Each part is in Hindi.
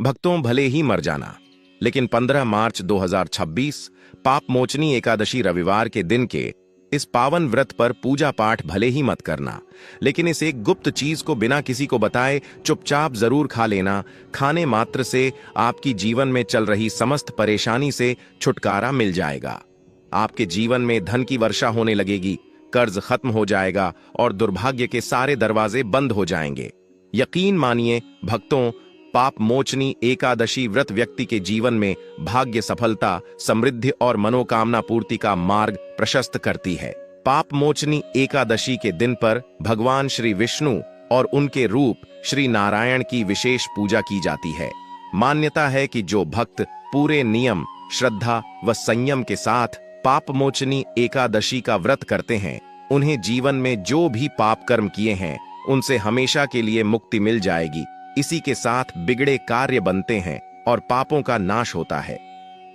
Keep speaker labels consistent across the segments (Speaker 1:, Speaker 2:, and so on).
Speaker 1: भक्तों, भले ही मर जाना, लेकिन 15 मार्च 2026 पाप मोचनी एकादशी रविवार के दिन के इस पावन व्रत पर पूजा पाठ भले ही मत करना, लेकिन इस एक गुप्त चीज को बिना किसी को बताए चुपचाप जरूर खा लेना। खाने मात्र से आपकी जीवन में चल रही समस्त परेशानी से छुटकारा मिल जाएगा। आपके जीवन में धन की वर्षा होने लगेगी, कर्ज खत्म हो जाएगा और दुर्भाग्य के सारे दरवाजे बंद हो जाएंगे। यकीन मानिए भक्तों, पाप मोचनी एकादशी व्रत व्यक्ति के जीवन में भाग्य, सफलता, समृद्धि और मनोकामना पूर्ति का मार्ग प्रशस्त करती है। पाप मोचनी एकादशी के दिन पर भगवान श्री विष्णु और उनके रूप श्री नारायण की विशेष पूजा की जाती है। मान्यता है कि जो भक्त पूरे नियम, श्रद्धा व संयम के साथ पाप मोचनी एकादशी का व्रत करते हैं, उन्हें जीवन में जो भी पाप कर्म किए हैं उनसे हमेशा के लिए मुक्ति मिल जाएगी। इसी के साथ बिगड़े कार्य बनते हैं और पापों का नाश होता है।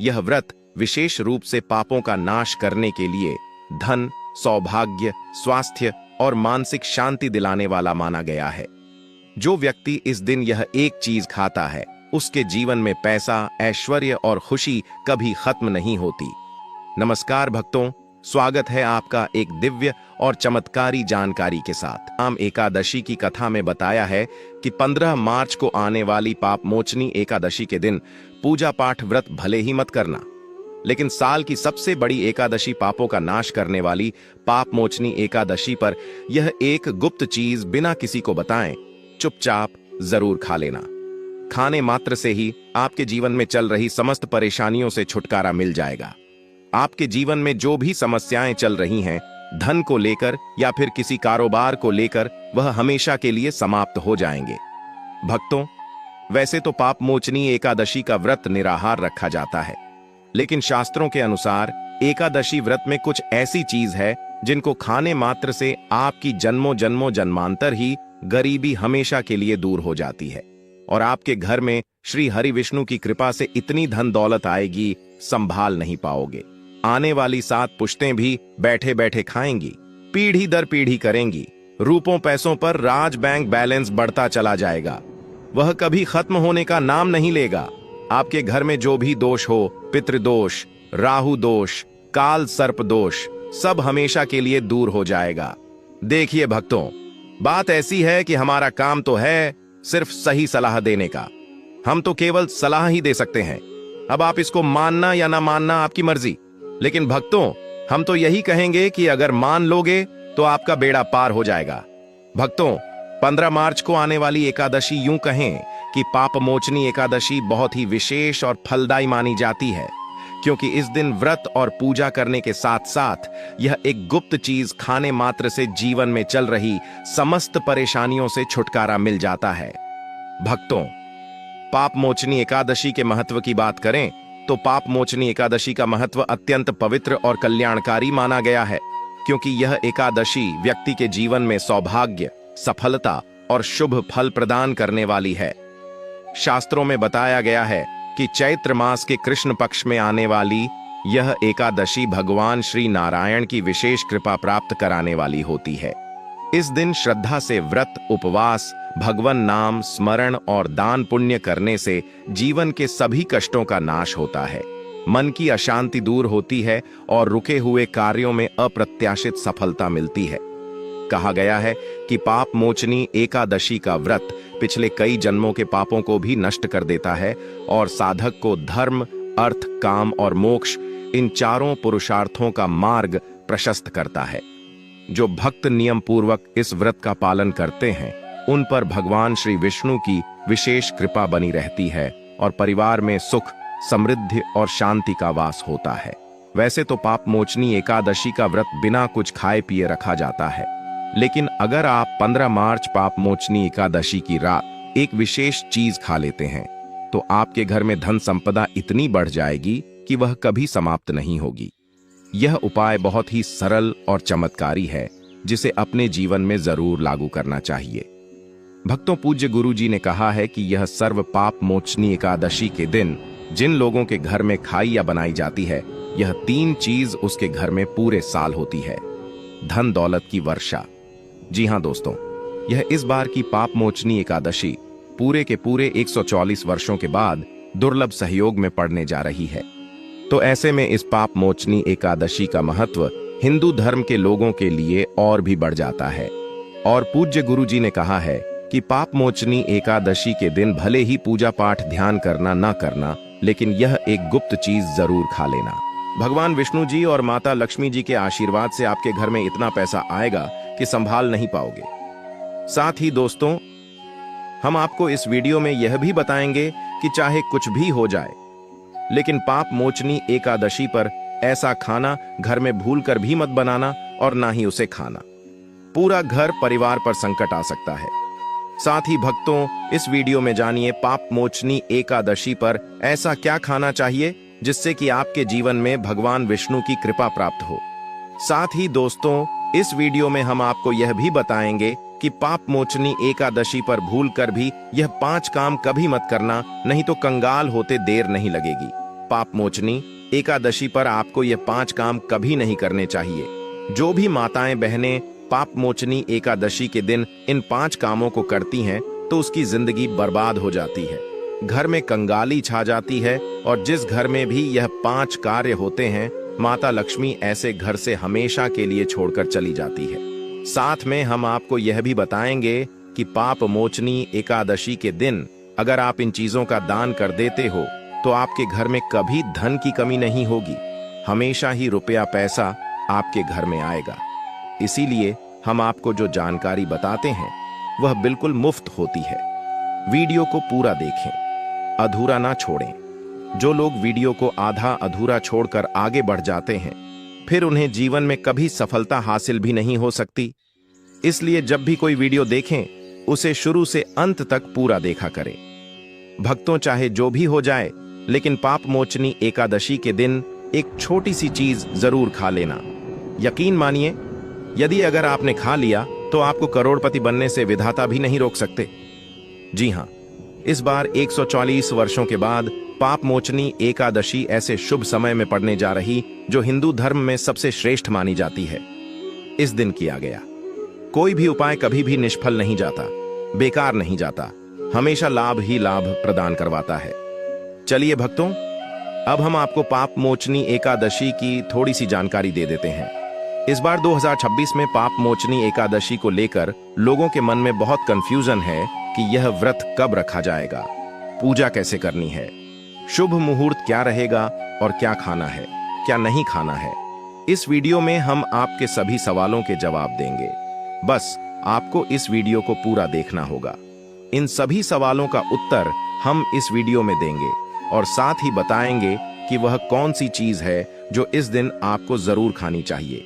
Speaker 1: यह व्रत विशेष रूप से पापों का नाश करने के लिए धन, सौभाग्य, स्वास्थ्य और मानसिक शांति दिलाने वाला माना गया है। जो व्यक्ति इस दिन यह एक चीज खाता है, उसके जीवन में पैसा, ऐश्वर्य और खुशी कभी खत्म नहीं होती। नमस्कार भक्तों, स्वागत है आपका एक दिव्य और चमत्कारी जानकारी के साथ। आम एकादशी की कथा में बताया है कि 15 मार्च को आने वाली पाप मोचनी एकादशी के दिन पूजा पाठ व्रत भले ही मत करना, लेकिन साल की सबसे बड़ी एकादशी, पापों का नाश करने वाली पाप मोचनी एकादशी पर यह एक गुप्त चीज बिना किसी को बताएं चुपचाप जरूर खा लेना। खाने मात्र से ही आपके जीवन में चल रही समस्त परेशानियों से छुटकारा मिल जाएगा। आपके जीवन में जो भी समस्याएं चल रही हैं, धन को लेकर या फिर किसी कारोबार को लेकर, वह हमेशा के लिए समाप्त हो जाएंगे। भक्तों, वैसे तो पाप मोचनी एकादशी का व्रत निराहार रखा जाता है, लेकिन शास्त्रों के अनुसार एकादशी व्रत में कुछ ऐसी चीज है जिनको खाने मात्र से आपकी जन्मों जन्मों जन्मांतर ही गरीबी हमेशा के लिए दूर हो जाती है और आपके घर में श्री हरि विष्णु की कृपा से इतनी धन दौलत आएगी, संभाल नहीं पाओगे। आने वाली 7 पुश्तें भी बैठे बैठे खाएंगी, पीढ़ी दर पीढ़ी करेंगी। रूपों पैसों पर राज बैंक बैलेंस बढ़ता चला जाएगा, वह कभी खत्म होने का नाम नहीं लेगा। आपके घर में जो भी दोष हो, पितृदोष, राहु दोष, काल सर्प दोष, सब हमेशा के लिए दूर हो जाएगा। देखिए भक्तों, बात ऐसी है कि हमारा काम तो है सिर्फ सही सलाह देने का। हम तो केवल सलाह ही दे सकते हैं। अब आप इसको मानना या ना मानना आपकी मर्जी, लेकिन भक्तों, हम तो यही कहेंगे कि अगर मान लोगे तो आपका बेड़ा पार हो जाएगा। भक्तों, 15 मार्च को आने वाली एकादशी, यूं कहें कि पाप मोचनी एकादशी, बहुत ही विशेष और फलदायी मानी जाती है, क्योंकि इस दिन व्रत और पूजा करने के साथ साथ यह एक गुप्त चीज खाने मात्र से जीवन में चल रही समस्त परेशानियों से छुटकारा मिल जाता है। भक्तों, पाप मोचनी एकादशी के महत्व की बात करें तो पाप मोचनी एकादशी का महत्व अत्यंत पवित्र और कल्याणकारी माना गया है, क्योंकि यह एकादशी व्यक्ति के जीवन में सौभाग्य, सफलता और शुभ फल प्रदान करने वाली है। शास्त्रों में बताया गया है कि चैत्र मास के कृष्ण पक्ष में आने वाली यह एकादशी भगवान श्री नारायण की विशेष कृपा प्राप्त कराने वाली होती है। इस दिन श्रद्धा से व्रत, उपवास, भगवान नाम स्मरण और दान पुण्य करने से जीवन के सभी कष्टों का नाश होता है, मन की अशांति दूर होती है और रुके हुए कार्यों में अप्रत्याशित सफलता मिलती है। कहा गया है कि पाप मोचनी एकादशी का व्रत पिछले कई जन्मों के पापों को भी नष्ट कर देता है और साधक को धर्म, अर्थ, काम और मोक्ष, इन चारों पुरुषार्थों का मार्ग प्रशस्त करता है। जो भक्त नियम पूर्वक इस व्रत का पालन करते हैं, उन पर भगवान श्री विष्णु की विशेष कृपा बनी रहती है और परिवार में सुख, समृद्धि और शांति का वास होता है। वैसे तो पाप मोचनी एकादशी का व्रत बिना कुछ खाए पिए रखा जाता है, लेकिन अगर आप 15 मार्च पाप मोचनी एकादशी की रात एक विशेष चीज खा लेते हैं, तो आपके घर में धन संपदा इतनी बढ़ जाएगी कि वह कभी समाप्त नहीं होगी। यह उपाय बहुत ही सरल और चमत्कारी है, जिसे अपने जीवन में जरूर लागू करना चाहिए। भक्तों, पूज्य गुरु जी ने कहा है कि यह सर्व पाप मोचनी एकादशी के दिन जिन लोगों के घर में खाई या बनाई जाती है, यह 3 चीज उसके घर में पूरे साल होती है। धन दौलत की वर्षा। जी हां दोस्तों, यह इस बार की पाप मोचनी एकादशी पूरे के पूरे 144 वर्षों के बाद दुर्लभ सहयोग में पड़ने जा रही है। तो ऐसे में इस पाप मोचनी एकादशी का महत्व हिंदू धर्म के लोगों के लिए और भी बढ़ जाता है। और पूज्य गुरु जी ने कहा है कि पाप मोचनी एकादशी के दिन भले ही पूजा पाठ ध्यान करना ना करना, लेकिन यह एक गुप्त चीज जरूर खा लेना। भगवान विष्णु जी और माता लक्ष्मी जी के आशीर्वाद से आपके घर में इतना पैसा आएगा कि संभाल नहीं पाओगे। साथ ही दोस्तों, हम आपको इस वीडियो में यह भी बताएंगे कि चाहे कुछ भी हो जाए, लेकिन पाप मोचनी एकादशी पर ऐसा खाना घर में भूलकर भी मत बनाना और ना ही उसे खाना। पूरा घर परिवार पर संकट आ सकता है। साथ ही भक्तों, इस वीडियो में जानिए पाप मोचनी एकादशी पर ऐसा क्या खाना चाहिए जिससे कि आपके जीवन में भगवान विष्णु की कृपा प्राप्त हो। साथ ही दोस्तों, इस वीडियो में हम आपको यह भी बताएंगे कि पाप मोचनी एकादशी पर भूलकर भी यह 5 काम कभी मत करना, नहीं तो कंगाल होते देर नहीं लगेगी। पाप मोचनी एकादशी पर आपको यह 5 काम कभी नहीं करने चाहिए। जो भी माताएं बहनें पाप मोचनी एकादशी के दिन इन 5 कामों को करती हैं तो उसकी जिंदगी बर्बाद हो जाती है, घर में कंगाली छा जाती है, और जिस घर में भी यह 5 कार्य होते हैं, माता लक्ष्मी ऐसे घर से हमेशा के लिए छोड़कर चली जाती है। साथ में हम आपको यह भी बताएंगे कि पाप मोचनी एकादशी के दिन अगर आप इन चीजों का दान कर देते हो तो आपके घर में कभी धन की कमी नहीं होगी, हमेशा ही रुपया पैसा आपके घर में आएगा। इसीलिए हम आपको जो जानकारी बताते हैं वह बिल्कुल मुफ्त होती है। वीडियो को पूरा देखें, अधूरा ना छोड़ें। जो लोग वीडियो को आधा अधूरा छोड़कर आगे बढ़ जाते हैं, फिर उन्हें जीवन में कभी सफलता हासिल भी नहीं हो सकती। इसलिए जब भी कोई वीडियो देखें, उसे शुरू से अंत तक पूरा देखा करें। भक्तों, चाहे जो भी हो जाए, लेकिन पाप मोचनी एकादशी के दिन एक छोटी सी चीज जरूर खा लेना। यकीन मानिए, यदि अगर आपने खा लिया तो आपको करोड़पति बनने से विधाता भी नहीं रोक सकते। जी हां, इस बार 144 वर्षों के बाद पाप मोचनी एकादशी ऐसे शुभ समय में पड़ने जा रही जो हिंदू धर्म में सबसे श्रेष्ठ मानी जाती है। इस दिन किया गया कोई भी उपाय कभी भी निष्फल नहीं जाता, बेकार नहीं जाता, हमेशा लाभ ही लाभ प्रदान करवाता है। चलिए भक्तों, अब हम आपको पाप मोचनी एकादशी की थोड़ी सी जानकारी दे देते हैं। इस बार 2026 में पाप मोचनी एकादशी को लेकर लोगों के मन में बहुत कंफ्यूजन है कि यह व्रत कब रखा जाएगा, पूजा कैसे करनी है, शुभ मुहूर्त क्या रहेगा और क्या खाना है, क्या नहीं खाना है। इस वीडियो में हम आपके सभी सवालों के जवाब देंगे। बस आपको इस वीडियो को पूरा देखना होगा। इन सभी सवालों का उत्तर हम इस वीडियो में देंगे और साथ ही बताएंगे कि वह कौन सी चीज है जो इस दिन आपको जरूर खानी चाहिए।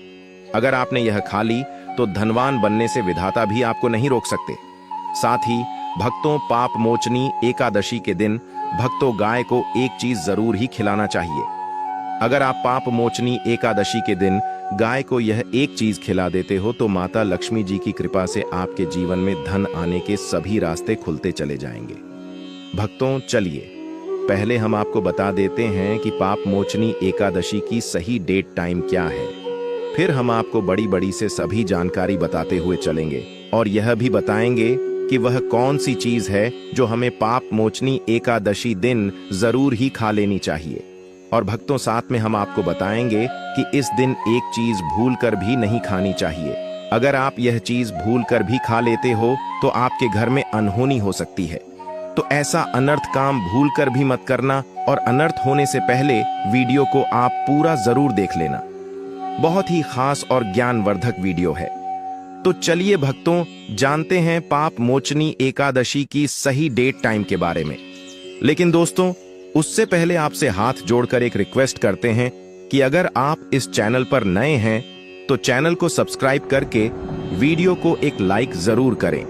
Speaker 1: अगर आपने यह खा ली तो धनवान बनने से विधाता भी आपको नहीं रोक सकते। साथ ही भक्तों, पाप मोचनी एकादशी के दिन भक्तों गाय को एक चीज जरूर ही खिलाना चाहिए। अगर आप पाप मोचनी एकादशी के दिन गाय को यह एक चीज खिला देते हो तो माता लक्ष्मी जी की कृपा से आपके जीवन में धन आने के सभी रास्ते खुलते चले जाएंगे। भक्तों, चलिए पहले हम आपको बता देते हैं कि पाप मोचनी एकादशी की सही डेट टाइम क्या है। फिर हम आपको बड़ी बड़ी से सभी जानकारी बताते हुए चलेंगे और यह भी बताएंगे कि वह कौन सी चीज है जो हमें पाप मोचनी एकादशी दिन जरूर ही खा लेनी चाहिए। और भक्तों, साथ में हम आपको बताएंगे कि इस दिन एक चीज भूलकर भी नहीं खानी चाहिए। अगर आप यह चीज भूलकर भी खा लेते हो तो आपके घर में अनहोनी हो सकती है। तो ऐसा अनर्थ काम भूलकर भी मत करना और अनर्थ होने से पहले वीडियो को आप पूरा जरूर देख लेना। बहुत ही खास और ज्ञानवर्धक वीडियो है। तो चलिए भक्तों, जानते हैं पाप मोचनी एकादशी की सही डेट टाइम के बारे में। लेकिन दोस्तों, उससे पहले आपसे हाथ जोड़कर एक रिक्वेस्ट करते हैं कि अगर आप इस चैनल पर नए हैं तो चैनल को सब्सक्राइब करके वीडियो को एक लाइक जरूर करें।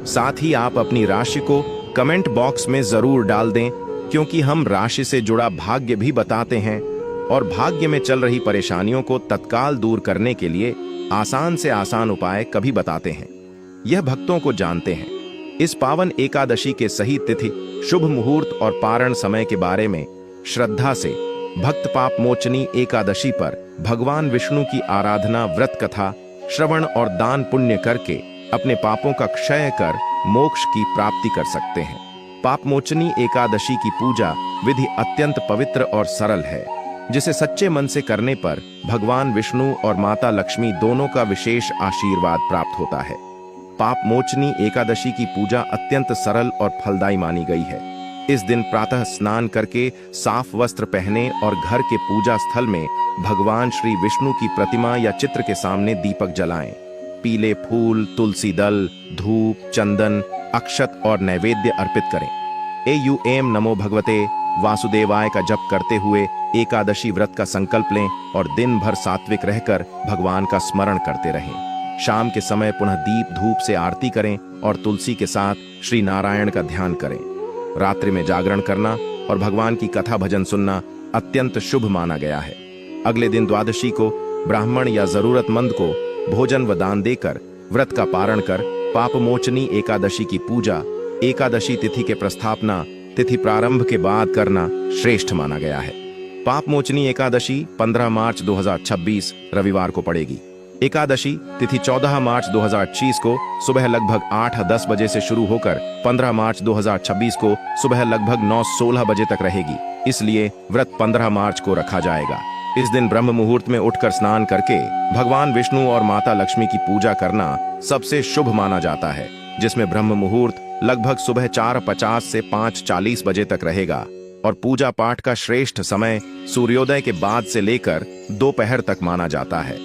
Speaker 1: साथ ही आप अपनी राशि को कमेंट बॉक्स में जरूर डाल दें, क्योंकि हम राशि से जुड़ा भाग्य भी बताते हैं और भाग्य में चल रही परेशानियों को तत्काल दूर करने के लिए आसान से आसान उपाय कभी बताते हैं। यह भक्तों को जानते हैं। इस पावन एकादशी के सही तिथि, शुभ मुहूर्त और पारण समय के बारे में श्रद्धा से भक्त पाप मोचनी एकादशी पर भगवान विष्णु की आराधना, व्रत कथा, श्रवण और दान पुण्य करके अपने पापों का क्षय कर मोक्ष की प्राप्ति कर सकते हैं। पापमोचनी एकादशी की पूजा विधि अत्यंत पवित्र और सरल है, जिसे सच्चे मन से करने पर भगवान विष्णु और माता लक्ष्मी दोनों का विशेष आशीर्वाद प्राप्त होता है। पापमोचनी एकादशी की पूजा अत्यंत सरल और फलदायी मानी गई है। इस दिन प्रातः स्नान करके साफ वस्त्र पहने और घर के पूजा स्थल में भगवान श्री विष्णु की प्रतिमा या चित्र के सामने दीपक जलाएं। पीले फूल, तुलसी दल, धूप, चंदन, अक्षत और नैवेद्य अर्पित करें। एयूएम नमो भगवते वासुदेवाय का जप करते हुए एकादशी व्रत का संकल्प लें और दिन भर सात्विक रहकर भगवान का स्मरण करते रहें। शाम के समय पुनः दीप धूप से आरती करें और तुलसी के साथ श्री नारायण का ध्यान करें। रात्रि में जागरण करना और भगवान की कथा भजन सुनना अत्यंत शुभ माना गया है। अगले दिन द्वादशी को ब्राह्मण या जरूरतमंद को भोजन व दान देकर व्रत का पारण कर पापमोचनी एकादशी की पूजा एकादशी तिथि के प्रस्थापना तिथि प्रारंभ के बाद करना श्रेष्ठ माना गया है। पापमोचनी एकादशी 15 मार्च 2026 रविवार को पड़ेगी। एकादशी तिथि 14 मार्च 2025 को सुबह लगभग 8-10 बजे से शुरू होकर 15 मार्च 2026 को सुबह लगभग 9-16 बजे तक रहेगी। इसलिए व्रत 15 मार्च को रखा जाएगा। इस दिन ब्रह्म मुहूर्त में उठकर स्नान करके भगवान विष्णु और माता लक्ष्मी की पूजा करना सबसे शुभ माना जाता है, जिसमें ब्रह्म मुहूर्त लगभग सुबह 4:50 से 5:40 बजे तक रहेगा और पूजा पाठ का श्रेष्ठ समय सूर्योदय के बाद से लेकर दोपहर तक माना जाता है।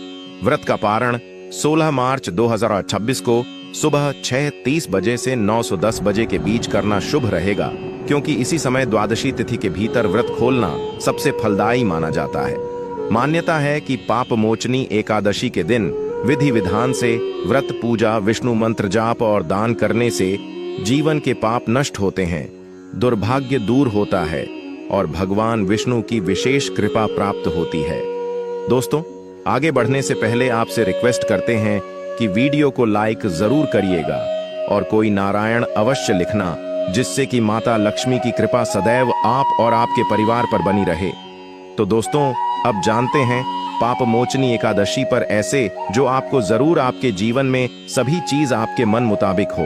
Speaker 1: व्रत का पारण 16 मार्च 2026 को सुबह 6:30 बजे से 9:10 बजे के बीच करना शुभ रहेगा, क्योंकि इसी समय द्वादशी तिथि के भीतर व्रत खोलना सबसे फलदायी माना जाता है। मान्यता है कि पापमोचनी एकादशी के दिन विधि विधान से व्रत पूजा, विष्णु मंत्र जाप और दान करने से जीवन के पाप नष्ट होते हैं, दुर्भाग्य दूर होता है और भगवान विष्णु की विशेष कृपा प्राप्त होती है। दोस्तों, आगे बढ़ने से पहले आपसे रिक्वेस्ट करते हैं कि वीडियो को लाइक जरूर करिएगा और कोई नारायण अवश्य लिखना, जिससे कि माता लक्ष्मी की कृपा सदैव आप और आपके परिवार पर बनी रहे। तो दोस्तों, अब जानते हैं पापमोचनी एकादशी पर ऐसे जो आपको जरूर आपके जीवन में सभी चीज आपके मन मुताबिक हो,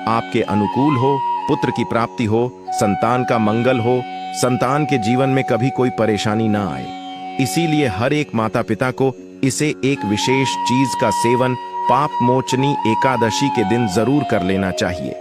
Speaker 1: आपके अनुकूल हो, पुत्र की प्राप्ति हो, संतान का मंगल हो, संतान के जीवन में कभी कोई परेशानी ना आए। इसीलिए हर एक माता पिता को इसे एक विशेष चीज का सेवन पापमोचनी एकादशी के दिन जरूर कर लेना चाहिए।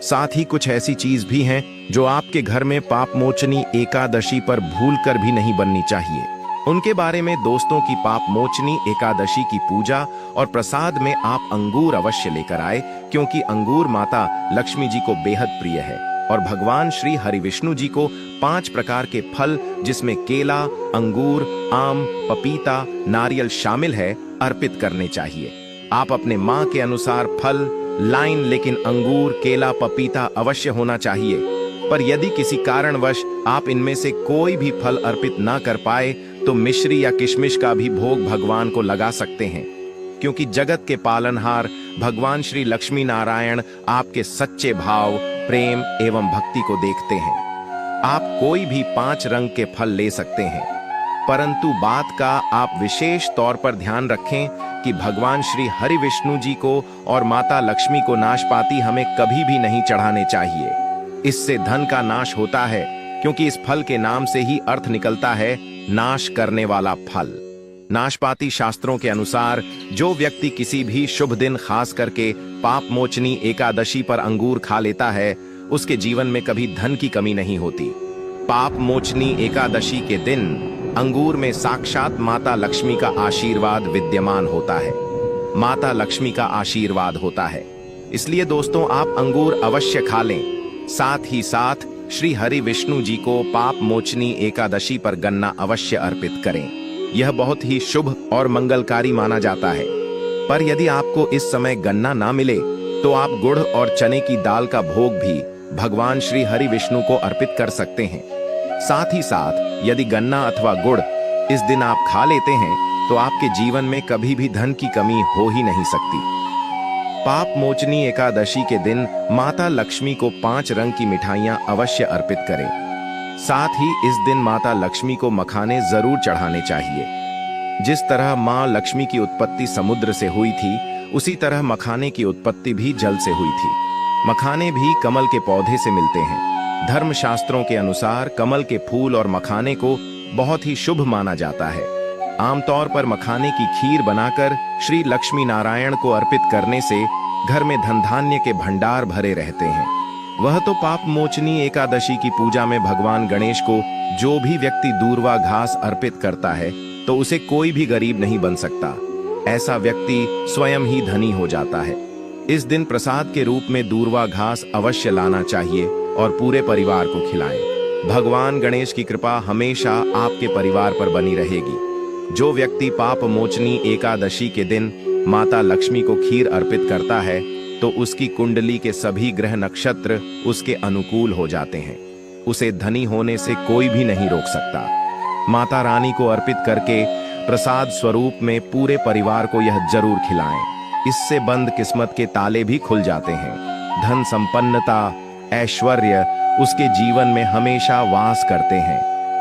Speaker 1: साथ ही कुछ ऐसी चीज भी हैं जो आपके घर में पापमोचनी एकादशी पर भूलकर भी नहीं बननी चाहिए। उनके बारे में दोस्तों की पापमोचनी एकादशी की पूजा और प्रसाद में आप अंगूर अवश्य लेकर आए, क्योंकि अंगूर माता लक्ष्मी जी को बेहद प्रिय है और भगवान श्री हरि विष्णु जी को 5 प्रकार के फल, जिसमें केला, अंगूर, आम, पपीता, नारियल शामिल है, अर्पित करने चाहिए। आप अपने माँ के अनुसार फल लाइन, लेकिन अंगूर, केला, पपीता अवश्य होना चाहिए। पर यदि किसी कारणवश आप इनमें से कोई भी फल अर्पित ना कर पाए तो मिश्री या किशमिश का भी भोग भगवान को लगा सकते हैं, क्योंकि जगत के पालनहार भगवान श्री लक्ष्मी नारायण आपके सच्चे भाव, प्रेम एवं भक्ति को देखते हैं। आप कोई भी 5 रंग के फल ले सकते हैं, परंतु बात का आप विशेष तौर पर ध्यान रखें कि भगवान श्री हरि विष्णु जी को और माता लक्ष्मी को नाशपाती हमें कभी भी नहीं चढ़ाने चाहिए। इससे धन का नाश होता है, क्योंकि इस फल के नाम से ही अर्थ निकलता है नाश करने वाला फल। नाशपाती शास्त्रों के अनुसार जो व्यक्ति किसी भी शुभ दिन खास करके पापमोचनी एकादशी पर अंगूर खा लेता है, उसके जीवन में कभी धन की कमी नहीं होती। पापमोचनी एकादशी के दिन अंगूर में साक्षात माता लक्ष्मी का आशीर्वाद विद्यमान होता है। माता लक्ष्मी का आशीर्वाद होता है, इसलिए दोस्तों आप अंगूर अवश्य खा लें। साथ ही साथ श्री हरि विष्णु जी को पापमोचनी एकादशी पर गन्ना अवश्य अर्पित करें। यह बहुत ही शुभ और मंगलकारी माना जाता है। पर यदि आपको इस समय गन्ना ना मिले तो आप गुड़ और चने की दाल का भोग भी भगवान श्री हरि विष्णु को अर्पित कर सकते हैं। साथ ही साथ यदि गन्ना अथवा गुड़ इस दिन आप खा लेते हैं तो आपके जीवन में कभी भी धन की कमी हो ही नहीं सकती। पापमोचनी एकादशी के दिन माता लक्ष्मी को 5 रंग की मिठाइयां अवश्य अर्पित करें। साथ ही इस दिन माता लक्ष्मी को मखाने जरूर चढ़ाने चाहिए। जिस तरह मां लक्ष्मी की उत्पत्ति समुद्र से हुई थी, उसी तरह मखाने की उत्पत्ति भी जल से हुई थी। मखाने भी कमल के पौधे से मिलते हैं। धर्मशास्त्रों के अनुसार कमल के फूल और मखाने को बहुत ही शुभ माना जाता है। आमतौर पर मखाने की खीर बनाकर श्री लक्ष्मी नारायण को अर्पित करने से घर में धन धान्य के भंडार भरे रहते हैं। वह तो पाप मोचनी एकादशी की पूजा में भगवान गणेश को जो भी व्यक्ति दूर्वा घास अर्पित करता है तो उसे कोई भी गरीब नहीं बन सकता। ऐसा व्यक्ति स्वयं ही धनी हो जाता है। इस दिन प्रसाद के रूप में दूर्वा घास अवश्य लाना चाहिए और पूरे परिवार को खिलाएं। भगवान गणेश की कृपा हमेशा आपके परिवार पर बनी रहेगी। जो व्यक्ति पाप मोचनी एकादशी के दिन माता लक्ष्मी को खीर अर्पित करता है तो उसकी कुंडली के सभी ग्रह नक्षत्र उसके अनुकूल हो जाते हैं। उसे धनी होने से कोई भी नहीं रोक सकता। माता रानी को अर्पित करके प्रसाद स्वरूप में पूरे परिवार को यह जरूर खिलाएं। इससे बंद किस्मत के ताले भी खुल जाते हैं। धन संपन्नता, ऐश्वर्य उसके जीवन में हमेशा वास करते हैं।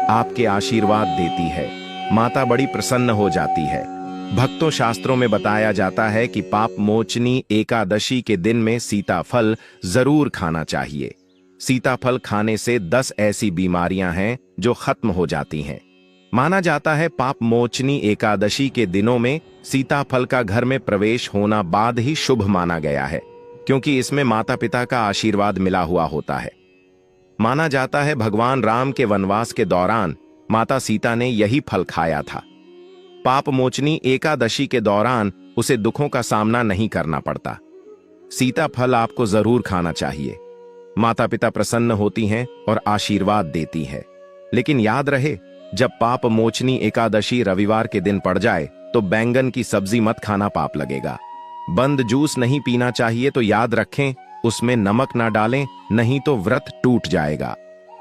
Speaker 1: आपके आशीर्वाद देती है। माता बड़ी प्रसन्न हो जाती है। भक्तों, शास्त्रों में बताया जाता है कि पाप मोचनी एकादशी के दिन में सीताफल जरूर खाना चाहिए। सीताफल खाने से 10 ऐसी बीमारियां हैं जो खत्म हो जाती हैं। माना जाता है पाप मोचनी एकादशी के दिनों में सीताफल का घर में प्रवेश होना बाद ही शुभ माना गया है, क्योंकि इसमें माता पिता का आशीर्वाद मिला हुआ होता है। माना जाता है भगवान राम के वनवास के दौरान माता सीता ने यही फल खाया था। पाप मोचनी एकादशी के दौरान उसे दुखों का सामना नहीं करना पड़ता। सीताफल आपको जरूर खाना चाहिए। माता पिता प्रसन्न होती हैं और आशीर्वाद देती है। लेकिन याद रहे, जब पाप मोचनी एकादशी रविवार के दिन पड़ जाए तो बैंगन की सब्जी मत खाना, पाप लगेगा। बंद जूस नहीं पीना चाहिए तो याद रखें उसमें नमक ना डालें, नहीं तो व्रत टूट जाएगा।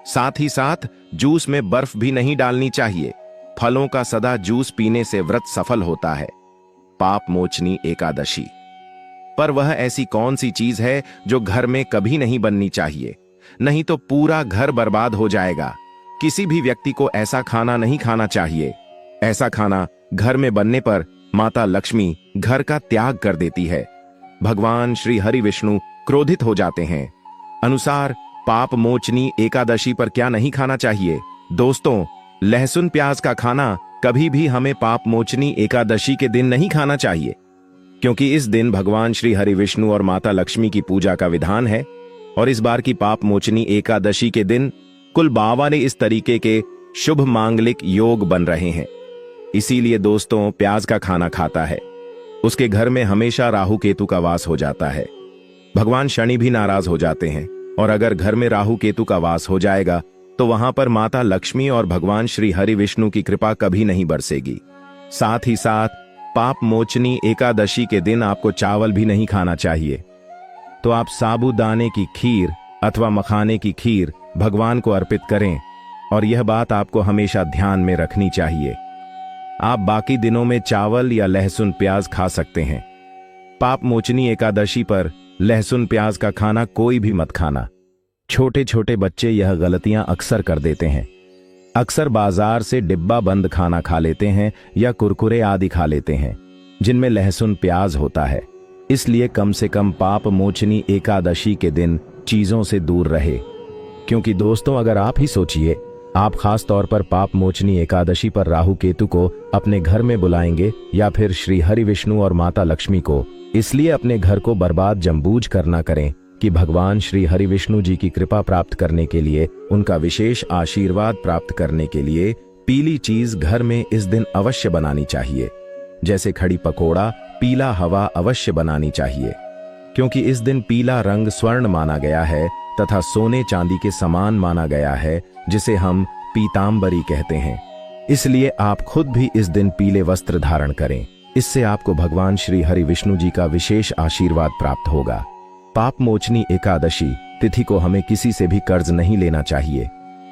Speaker 1: साथ ही साथ जूस में बर्फ भी नहीं डालनी चाहिए। फलों का सदा जूस पीने से व्रत सफल होता है। पाप मोचनी एकादशी पर वह ऐसी कौन सी चीज है जो घर में कभी नहीं बननी चाहिए, नहीं तो पूरा घर बर्बाद हो जाएगा। किसी भी व्यक्ति को ऐसा खाना नहीं खाना चाहिए। ऐसा खाना घर में बनने पर माता लक्ष्मी घर का त्याग कर देती है। भगवान श्री हरि विष्णु क्रोधित हो जाते हैं। अनुसार पाप मोचनी एकादशी पर क्या नहीं खाना चाहिए? दोस्तों, लहसुन प्याज का खाना कभी भी हमें पाप मोचनी एकादशी के दिन नहीं खाना चाहिए, क्योंकि इस दिन भगवान श्री हरि विष्णु और माता लक्ष्मी की पूजा का विधान है। और इस बार की पाप मोचनी एकादशी के दिन कुल 52 इस तरीके के शुभ मांगलिक योग बन रहे हैं। इसीलिए दोस्तों, प्याज का खाना खाता है उसके घर में हमेशा राहु केतु का वास हो जाता है। भगवान शनि भी नाराज हो जाते हैं, और अगर घर में राहु केतु का वास हो जाएगा तो वहां पर माता लक्ष्मी और भगवान श्री हरि विष्णु की कृपा कभी नहीं बरसेगी। साथ ही साथ पाप मोचनी एकादशी के दिन आपको चावल भी नहीं खाना चाहिए। तो आप साबूदाने की खीर अथवा मखाने की खीर भगवान को अर्पित करें, और यह बात आपको हमेशा ध्यान में रखनी चाहिए। आप बाकी दिनों में चावल या लहसुन प्याज खा सकते हैं। पाप मोचनी एकादशी पर लहसुन प्याज का खाना कोई भी मत खाना। छोटे छोटे बच्चे यह गलतियां अक्सर कर देते हैं। अक्सर बाजार से डिब्बा बंद खाना खा लेते हैं या कुरकुरे आदि खा लेते हैं जिनमें लहसुन प्याज होता है। इसलिए कम से कम पाप मोचनी एकादशी के दिन चीजों से दूर रहे। क्योंकि दोस्तों, अगर आप ही सोचिए, आप खास तौर पर पाप मोचनी एकादशी पर राहु केतु को अपने घर में बुलाएंगे या फिर श्री हरि विष्णु और माता लक्ष्मी को, इसलिए अपने घर को बर्बाद जमबूझ कर ना करें कि भगवान श्री हरि विष्णु जी की कृपा प्राप्त करने के लिए, उनका विशेष आशीर्वाद प्राप्त करने के लिए पीली चीज घर में इस दिन अवश्य बनानी चाहिए। जैसे खड़ी पकोड़ा, पीला हवा अवश्य बनानी चाहिए, क्योंकि इस दिन पीला रंग स्वर्ण माना गया है तथा सोने चांदी के समान माना गया है, जिसे हम पीतांबरी कहते हैं। इसलिए आप खुद भी इस दिन पीले वस्त्र धारण करें। इससे आपको भगवान श्री हरि विष्णु जी का विशेष आशीर्वाद प्राप्त होगा। पाप मोचनी एकादशी तिथि को हमें किसी से भी कर्ज नहीं लेना चाहिए।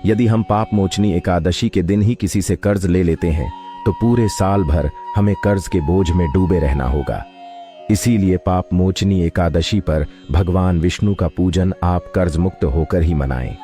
Speaker 1: यदि हम पाप मोचनी एकादशी के दिन ही किसी से कर्ज ले लेते हैं तो पूरे साल भर हमें कर्ज के बोझ में डूबे रहना होगा। इसीलिए पाप मोचनी एकादशी पर भगवान विष्णु का पूजन आप कर्ज मुक्त होकर ही मनाएं।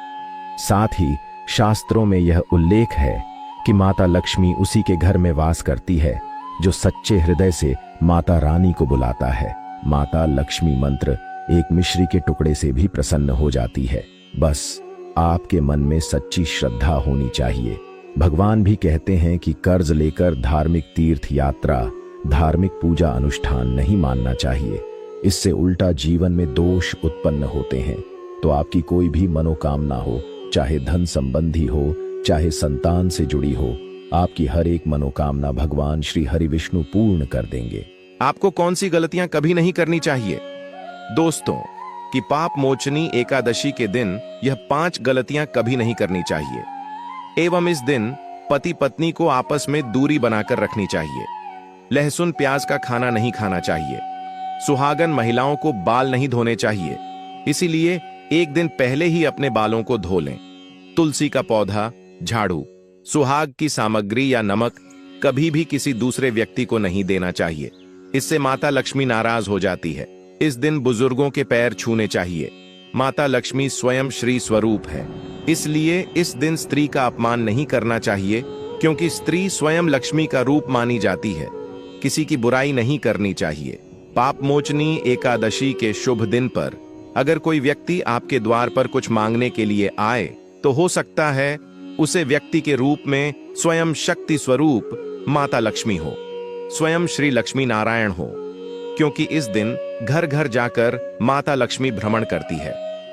Speaker 1: साथ ही शास्त्रों में यह उल्लेख है कि माता लक्ष्मी उसी के घर में वास करती है जो सच्चे हृदय से माता रानी को बुलाता है। माता लक्ष्मी मंत्र एक मिश्री के टुकड़े से भी प्रसन्न हो जाती है। बस
Speaker 2: आपके मन में सच्ची श्रद्धा होनी चाहिए। भगवान भी कहते हैं कि कर्ज लेकर धार्मिक तीर्थ यात्रा, धार्मिक पूजा अनुष्ठान नहीं मानना चाहिए। इससे उल्टा जीवन में दोष उत्पन्न होते हैं। तो आपकी कोई भी मनोकामना हो, चाहे धन संबंधी हो, चाहे संतान से जुड़ी हो, आपकी हर एक मनोकामना भगवान श्री हरि विष्णु पूर्ण कर देंगे।
Speaker 1: आपको कौन सी गलतियां कभी नहीं करनी चाहिए? दोस्तों, कि पाप मोचनी एकादशी के दिन यह 5 गलतियां कभी नहीं करनी चाहिए। एवं इस दिन पति पत्नी को आपस में दूरी बनाकर रखनी चाहिए। लहसुन प्याज का खाना नहीं खाना चाहिए। सुहागन महिलाओं को बाल नहीं धोने चाहिए, इसीलिए एक दिन पहले ही अपने बालों को धो लें। तुलसी का पौधा, झाड़ू, सुहाग की सामग्री या नमक कभी भी किसी दूसरे व्यक्ति को नहीं देना चाहिए। इससे माता लक्ष्मी नाराज हो जाती है। इस दिन बुजुर्गों के पैर छूने चाहिए। माता लक्ष्मी स्वयं श्री स्वरूप है, इसलिए इस दिन स्त्री का अपमान नहीं करना चाहिए, क्योंकि स्त्री स्वयं लक्ष्मी का रूप मानी जाती है। किसी की बुराई नहीं करनी चाहिए। पाप मोचनी एकादशी के शुभ दिन पर अगर कोई व्यक्ति आपके द्वार पर कुछ मांगने के लिए आए, तो हो सकता है उसे व्यक्ति के रूप में स्वयं शक्ति स्वरूप माता लक्ष्मी हो, स्वयं श्री लक्ष्मी नारायण हो, क्योंकि इस दिन घर घर जाकर माता लक्ष्मी भ्रमण करती है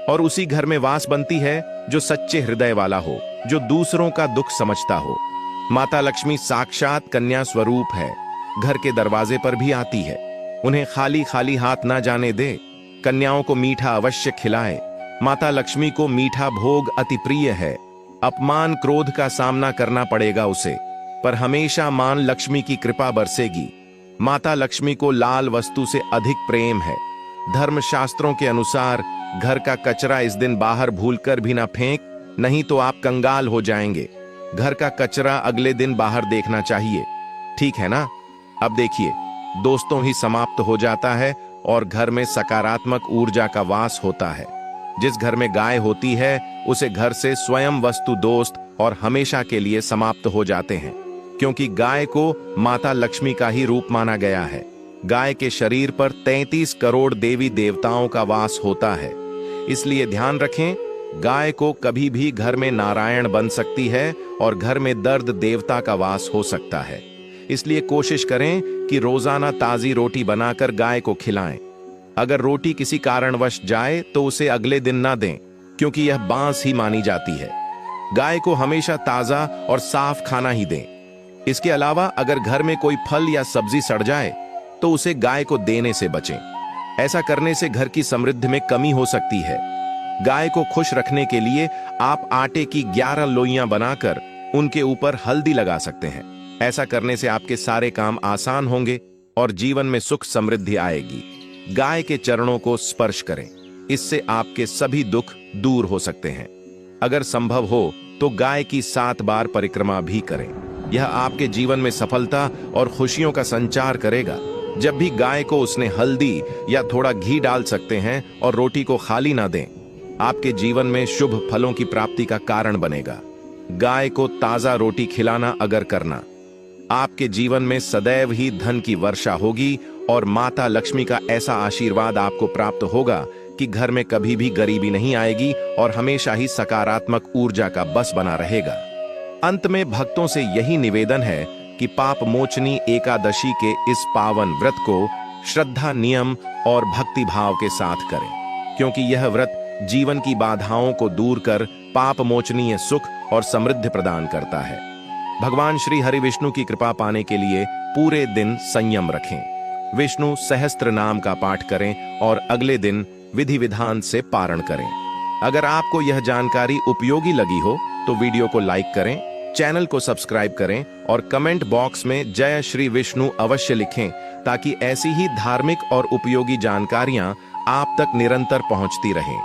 Speaker 1: और उसी घर में वास बनती है जो सच्चे हृदय वाला हो, जो दूसरों का दुख समझता हो। माता लक्ष्मी साक्षात कन्या स्वरूप है, घर के दरवाजे पर भी आती है। उन्हें खाली खाली हाथ ना जाने दे। कन्याओं को मीठा अवश्य खिलाए। माता लक्ष्मी को मीठा भोग अति प्रिय है। अपमान क्रोध का सामना करना पड़ेगा उसे, पर हमेशा मां लक्ष्मी की कृपा बरसेगी। माता लक्ष्मी को लाल वस्तु से अधिक प्रेम है। धर्मशास्त्रों के अनुसार घर का कचरा इस दिन बाहर भूलकर भी ना फेंक, नहीं तो आप कंगाल हो जाएंगे। घर का कचरा अगले दिन बाहर देखना चाहिए, ठीक है ना? अब देखिए, दोस्तों ही समाप्त हो जाता है और घर में सकारात्मक ऊर्जा का वास होता है। जिस घर में गाय होती है, उसे घर से स्वयं वस्तु दोस्त और हमेशा के लिए समाप्त हो जाते हैं, क्योंकि गाय को माता लक्ष्मी का ही रूप माना गया है। गाय के शरीर पर 33 करोड़ देवी देवताओं का वास होता है, इसलिए ध्यान रखें, गाय को कभी भी घर में नारायण बन सकती है और घर में दर्द देवता का वास हो सकता है। इसलिए कोशिश करें कि रोजाना ताजी रोटी बनाकर गाय को खिलाएं। अगर रोटी किसी कारणवश जाए तो उसे अगले दिन ना दें, क्योंकि यह बांस ही मानी जाती है। गाय को हमेशा ताजा और साफ खाना ही दें। इसके अलावा अगर घर में कोई फल या सब्जी सड़ जाए तो उसे गाय को देने से बचें। ऐसा करने से घर की समृद्धि में कमी हो सकती है। गाय को खुश रखने के लिए आप आटे की 11 लोइयां बनाकर उनके ऊपर हल्दी लगा सकते हैं। ऐसा करने से आपके सारे काम आसान होंगे और जीवन में सुख समृद्धि आएगी। गाय के चरणों को स्पर्श करें, इससे आपके सभी दुख दूर हो सकते हैं। अगर संभव हो तो गाय की 7 बार परिक्रमा भी करें। यह आपके जीवन में सफलता और खुशियों का संचार करेगा। जब भी गाय को उसने हल्दी या थोड़ा घी डाल सकते हैं और रोटी को खाली ना दें, आपके जीवन में शुभ फलों की प्राप्ति का कारण बनेगा। गाय को ताजा रोटी खिलाना अगर करना, आपके जीवन में सदैव ही धन की वर्षा होगी और माता लक्ष्मी का ऐसा आशीर्वाद आपको प्राप्त होगा कि घर में कभी भी गरीबी नहीं आएगी और हमेशा ही सकारात्मक ऊर्जा का बस बना रहेगा। अंत में भक्तों से यही निवेदन है कि पाप मोचनी एकादशी के इस पावन व्रत को श्रद्धा, नियम और भक्ति भाव के साथ करें, क्योंकि यह व्रत जीवन की बाधाओं को दूर कर पाप मोचनीय सुख और समृद्धि प्रदान करता है। भगवान श्री हरि विष्णु की कृपा पाने के लिए पूरे दिन संयम रखें। विष्णु सहस्त्र नाम का पाठ करें और अगले दिन विधि विधान से पारण करें। अगर आपको यह जानकारी उपयोगी लगी हो तो वीडियो को लाइक करें, चैनल को सब्सक्राइब करें और कमेंट बॉक्स में जय श्री विष्णु अवश्य लिखें, ताकि ऐसी ही धार्मिक और उपयोगी जानकारियां आप तक निरंतर पहुंचती रहें।